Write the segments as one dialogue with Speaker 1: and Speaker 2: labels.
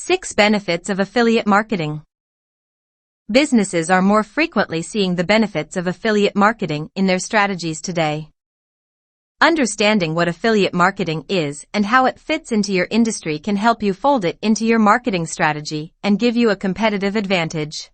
Speaker 1: 6 Benefits of Affiliate Marketing. Businesses are more frequently seeing the benefits of affiliate marketing in their strategies today. Understanding what affiliate marketing is and how it fits into your industry can help you fold it into your marketing strategy and give you a competitive advantage.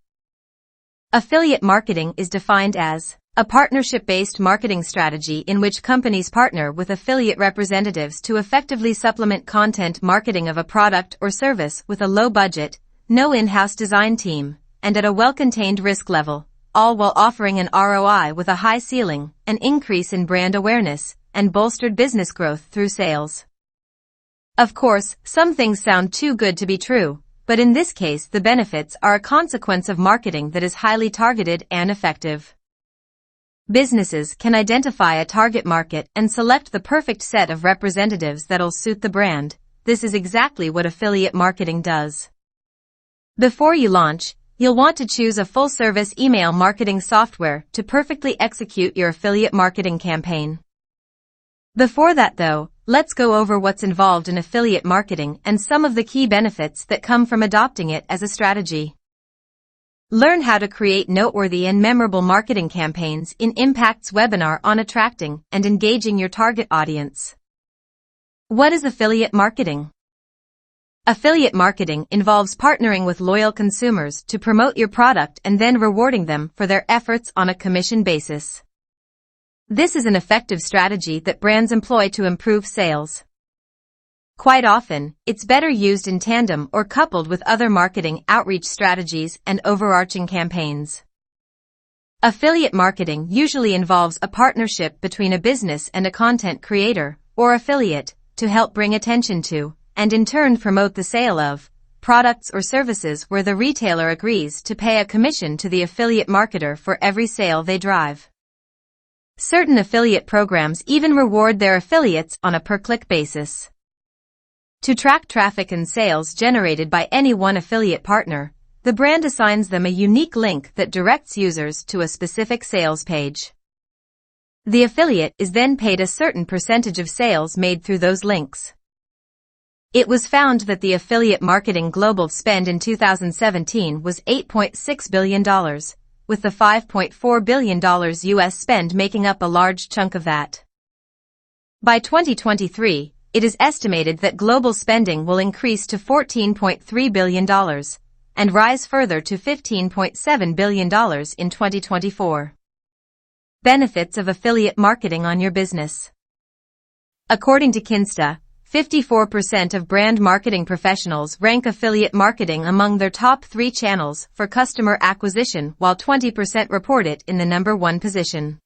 Speaker 1: Affiliate marketing is defined as a partnership-based marketing strategy in which companies partner with affiliate representatives to effectively supplement content marketing of a product or service with a low budget, no in-house design team, and at a well-contained risk level, all while offering an ROI with a high ceiling, an increase in brand awareness, and bolstered business growth through sales. Of course, some things sound too good to be true, but in this case the benefits are a consequence of marketing that is highly targeted and effective. Businesses can identify a target market and select the perfect set of representatives that'll suit the brand. This is exactly what affiliate marketing does. Before you launch, you'll want to choose a full-service email marketing software to perfectly execute your affiliate marketing campaign. Before that though, let's go over what's involved in affiliate marketing and some of the key benefits that come from adopting it as a strategy. Learn how to create noteworthy and memorable marketing campaigns in Impact's webinar on attracting and engaging your target audience. What is affiliate marketing? Affiliate marketing involves partnering with loyal consumers to promote your product and then rewarding them for their efforts on a commission basis. This is an effective strategy that brands employ to improve sales. Quite often, it's better used in tandem or coupled with other marketing outreach strategies and overarching campaigns. Affiliate marketing usually involves a partnership between a business and a content creator, or affiliate, to help bring attention to, and in turn promote the sale of, products or services where the retailer agrees to pay a commission to the affiliate marketer for every sale they drive. Certain affiliate programs even reward their affiliates on a per-click basis. To track traffic and sales generated by any one affiliate partner, the brand assigns them a unique link that directs users to a specific sales page. The affiliate is then paid a certain percentage of sales made through those links. It was found that the affiliate marketing global spend in 2017 was $8.6 billion, with the $5.4 billion US spend making up a large chunk of that. By 2023, it is estimated that global spending will increase to $14.3 billion and rise further to $15.7 billion in 2024. Benefits of affiliate marketing on your business. According to Kinsta, 54% of brand marketing professionals rank affiliate marketing among their top 3 channels for customer acquisition, while 20% report it in the number 1 position.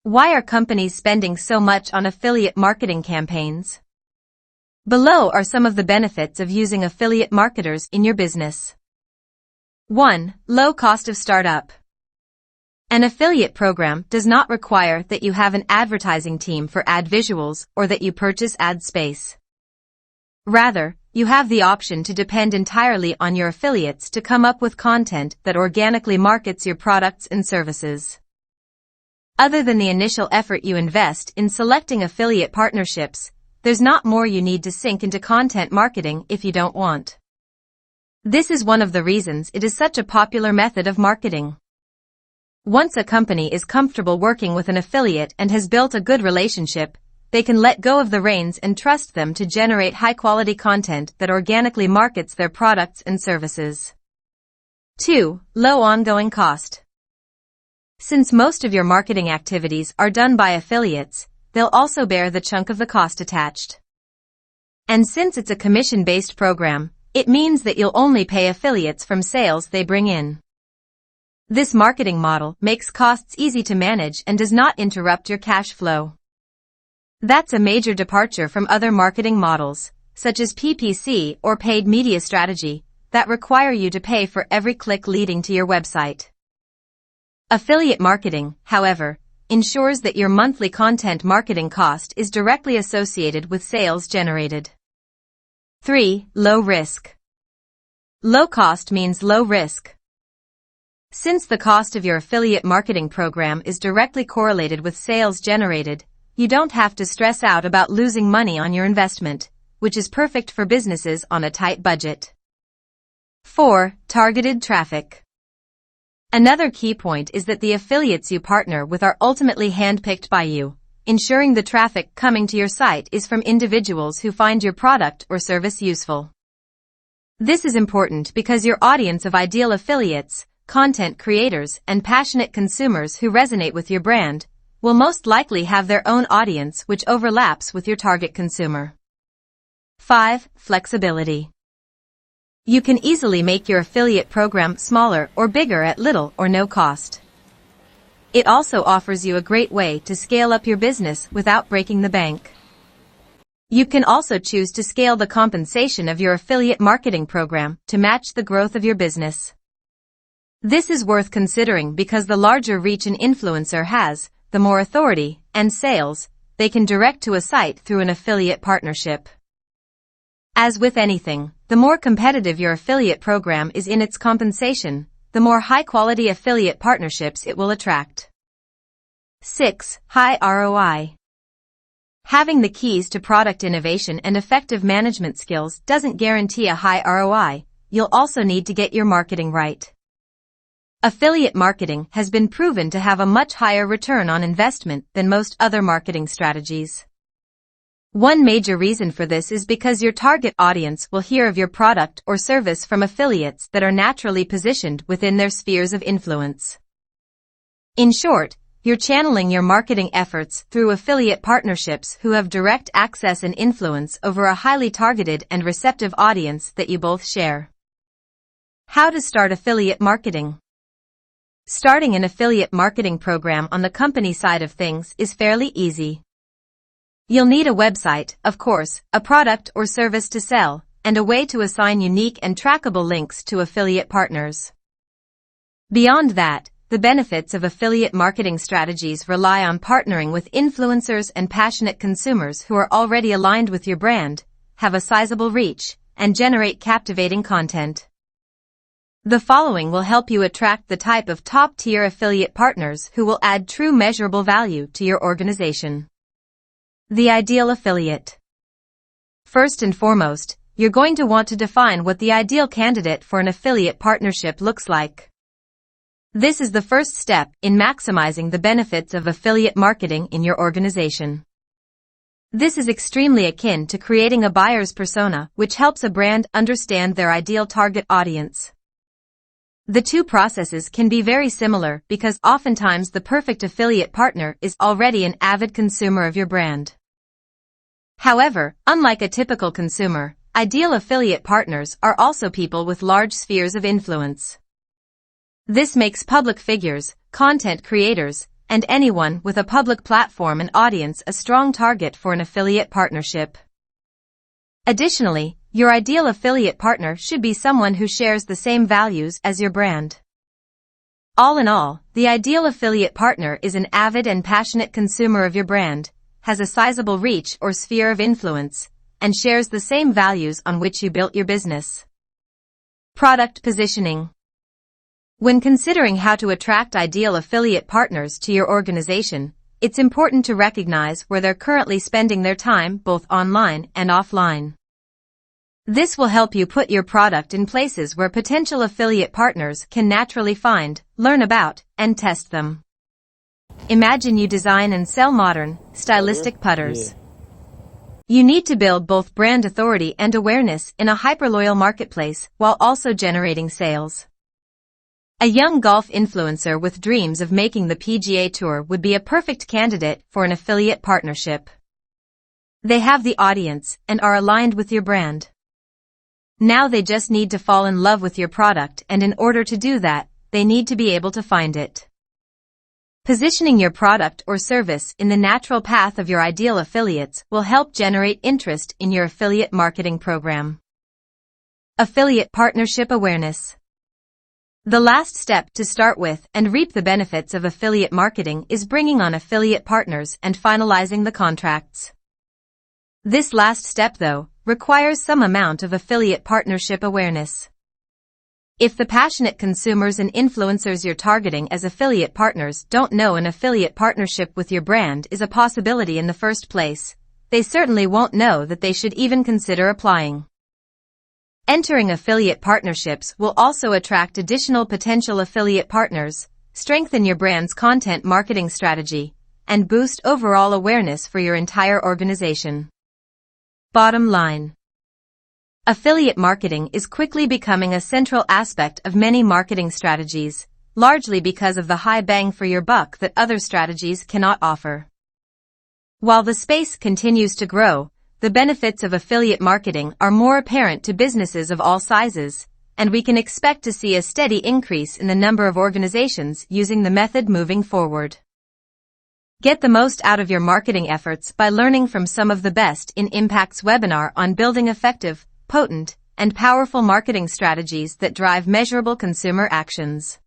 Speaker 1: Why are companies spending so much on affiliate marketing campaigns? Below are some of the benefits of using affiliate marketers in your business. 1. Low cost of startup. An affiliate program does not require that you have an advertising team for ad visuals or that you purchase ad space. Rather, you have the option to depend entirely on your affiliates to come up with content that organically markets your products and services. Other than the initial effort you invest in selecting affiliate partnerships, there's not more you need to sink into content marketing if you don't want. This is one of the reasons it is such a popular method of marketing. Once a company is comfortable working with an affiliate and has built a good relationship, they can let go of the reins and trust them to generate high-quality content that organically markets their products and services. 2. Low ongoing cost. Since most of your marketing activities are done by affiliates, they'll also bear the chunk of the cost attached. And since it's a commission-based program, it means that you'll only pay affiliates from sales they bring in. This marketing model makes costs easy to manage and does not interrupt your cash flow. That's a major departure from other marketing models, such as PPC or paid media strategy, that require you to pay for every click leading to your website. Affiliate marketing, however, ensures that your monthly content marketing cost is directly associated with sales generated. 3. Low risk. Low cost means low risk. Since the cost of your affiliate marketing program is directly correlated with sales generated, you don't have to stress out about losing money on your investment, which is perfect for businesses on a tight budget. 4. Targeted traffic. Another key point is that the affiliates you partner with are ultimately handpicked by you, ensuring the traffic coming to your site is from individuals who find your product or service useful. This is important because your audience of ideal affiliates, content creators, and passionate consumers who resonate with your brand will most likely have their own audience which overlaps with your target consumer. 5. Flexibility. You can easily make your affiliate program smaller or bigger at little or no cost. It also offers you a great way to scale up your business without breaking the bank. You can also choose to scale the compensation of your affiliate marketing program to match the growth of your business. This is worth considering because the larger reach an influencer has, the more authority and sales they can direct to a site through an affiliate partnership. As with anything, the more competitive your affiliate program is in its compensation, the more high-quality affiliate partnerships it will attract. 6. High ROI. Having the keys to product innovation and effective management skills doesn't guarantee a high ROI. You'll also need to get your marketing right. Affiliate marketing has been proven to have a much higher return on investment than most other marketing strategies. One major reason for this is because your target audience will hear of your product or service from affiliates that are naturally positioned within their spheres of influence. In short, you're channeling your marketing efforts through affiliate partnerships who have direct access and influence over a highly targeted and receptive audience that you both share. How to start affiliate marketing. Starting an affiliate marketing program on the company side of things is fairly easy. You'll need a website, of course, a product or service to sell, and a way to assign unique and trackable links to affiliate partners. Beyond that, the benefits of affiliate marketing strategies rely on partnering with influencers and passionate consumers who are already aligned with your brand, have a sizable reach, and generate captivating content. The following will help you attract the type of top-tier affiliate partners who will add true measurable value to your organization. The ideal affiliate. First and foremost, you're going to want to define what the ideal candidate for an affiliate partnership looks like. This is the first step in maximizing the benefits of affiliate marketing in your organization. This is extremely akin to creating a buyer's persona, which helps a brand understand their ideal target audience. The two processes can be very similar because oftentimes the perfect affiliate partner is already an avid consumer of your brand. However, unlike a typical consumer, ideal affiliate partners are also people with large spheres of influence. This makes public figures, content creators, and anyone with a public platform and audience a strong target for an affiliate partnership. Additionally, your ideal affiliate partner should be someone who shares the same values as your brand. All in all, the ideal affiliate partner is an avid and passionate consumer of your brand, has a sizable reach or sphere of influence, and shares the same values on which you built your business. Product positioning. When considering how to attract ideal affiliate partners to your organization, it's important to recognize where they're currently spending their time both online and offline. This will help you put your product in places where potential affiliate partners can naturally find, learn about, and test them. Imagine you design and sell modern, stylistic putters. You need to build both brand authority and awareness in a hyperloyal marketplace while also generating sales. A young golf influencer with dreams of making the PGA Tour would be a perfect candidate for an affiliate partnership. They have the audience and are aligned with your brand. Now they just need to fall in love with your product, and in order to do that, they need to be able to find it. Positioning your product or service in the natural path of your ideal affiliates will help generate interest in your affiliate marketing program. Affiliate partnership awareness. The last step to start with and reap the benefits of affiliate marketing is bringing on affiliate partners and finalizing the contracts. This last step, though, requires some amount of affiliate partnership awareness. If the passionate consumers and influencers you're targeting as affiliate partners don't know an affiliate partnership with your brand is a possibility in the first place, they certainly won't know that they should even consider applying. Entering affiliate partnerships will also attract additional potential affiliate partners, strengthen your brand's content marketing strategy, and boost overall awareness for your entire organization. Bottom line. Affiliate marketing is quickly becoming a central aspect of many marketing strategies, largely because of the high bang for your buck that other strategies cannot offer. While the space continues to grow, the benefits of affiliate marketing are more apparent to businesses of all sizes, and we can expect to see a steady increase in the number of organizations using the method moving forward. Get the most out of your marketing efforts by learning from some of the best in Impact's webinar on building effective, potent, and powerful marketing strategies that drive measurable consumer actions.